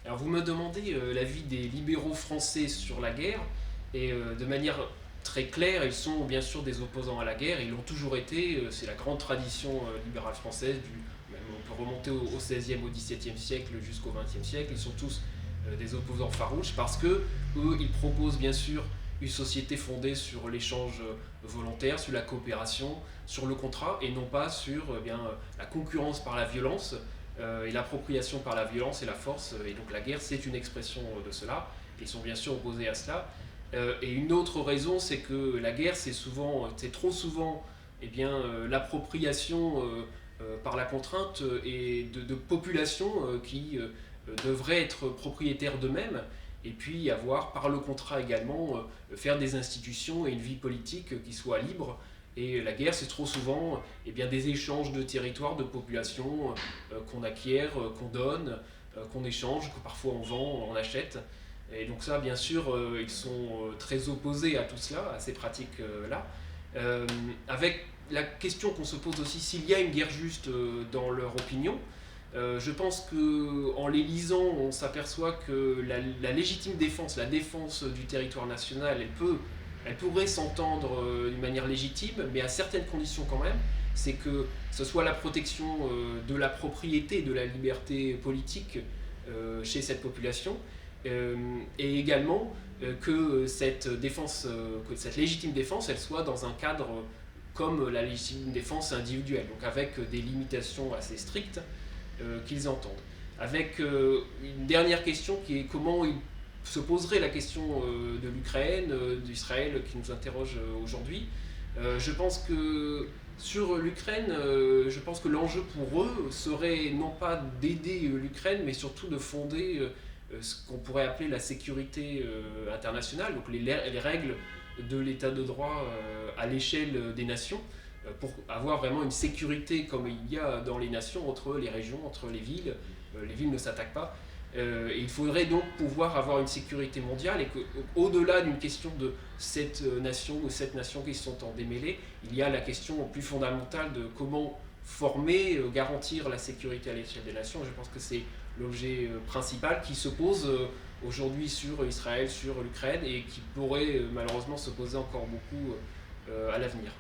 Alors vous me demandez l'avis des libéraux français sur la guerre, et de manière très claire, ils sont bien sûr des opposants à la guerre, ils l'ont toujours été, c'est la grande tradition libérale française, même on peut remonter au XVIe, au XVIIe siècle jusqu'au XXe siècle, ils sont tous des opposants farouches parce que eux, ils proposent bien sûr une société fondée sur l'échange volontaire, sur la coopération, sur le contrat, et non pas sur la concurrence par la violence et l'appropriation par la violence et la force. Et donc la guerre, c'est une expression de cela. Ils sont bien sûr opposés à cela. Et une autre raison, c'est que la guerre, c'est trop souvent l'appropriation par la contrainte et de populations qui devraient être propriétaires d'eux-mêmes, et puis avoir par le contrat également faire des institutions et une vie politique qui soit libre. Et la guerre, c'est trop souvent des échanges de territoires, de populations qu'on acquiert, qu'on donne, qu'on échange, que parfois on vend, on achète. Et donc ça, bien sûr, ils sont très opposés à tout cela, à ces pratiques-là. Avec la question qu'on se pose aussi, s'il y a une guerre juste dans leur opinion, je pense qu'en les lisant, on s'aperçoit que la légitime défense, la défense du territoire national, elle pourrait s'entendre d'une manière légitime, mais à certaines conditions quand même. C'est que ce soit la protection de la propriété et de la liberté politique chez cette population, et également que cette défense, que cette légitime défense, elle soit dans un cadre comme la légitime défense individuelle, donc avec des limitations assez strictes qu'ils entendent. Avec une dernière question qui est comment ils se poseraient la question de l'Ukraine, d'Israël qui nous interroge aujourd'hui. Je pense que sur l'Ukraine, je pense que l'enjeu pour eux serait non pas d'aider l'Ukraine, mais surtout de fonder ce qu'on pourrait appeler la sécurité internationale, donc les règles de l'état de droit à l'échelle des nations, pour avoir vraiment une sécurité comme il y a dans les nations, entre les régions, entre les villes. Les villes ne s'attaquent pas. Et il faudrait donc pouvoir avoir une sécurité mondiale, et qu'au-delà d'une question de cette nation ou cette nation qui se sont en démêlés, il y a la question plus fondamentale de comment former, garantir la sécurité à l'échelle des nations. Je pense que c'est l'objet principal qui se pose aujourd'hui sur Israël, sur l'Ukraine, et qui pourrait malheureusement se poser encore beaucoup à l'avenir.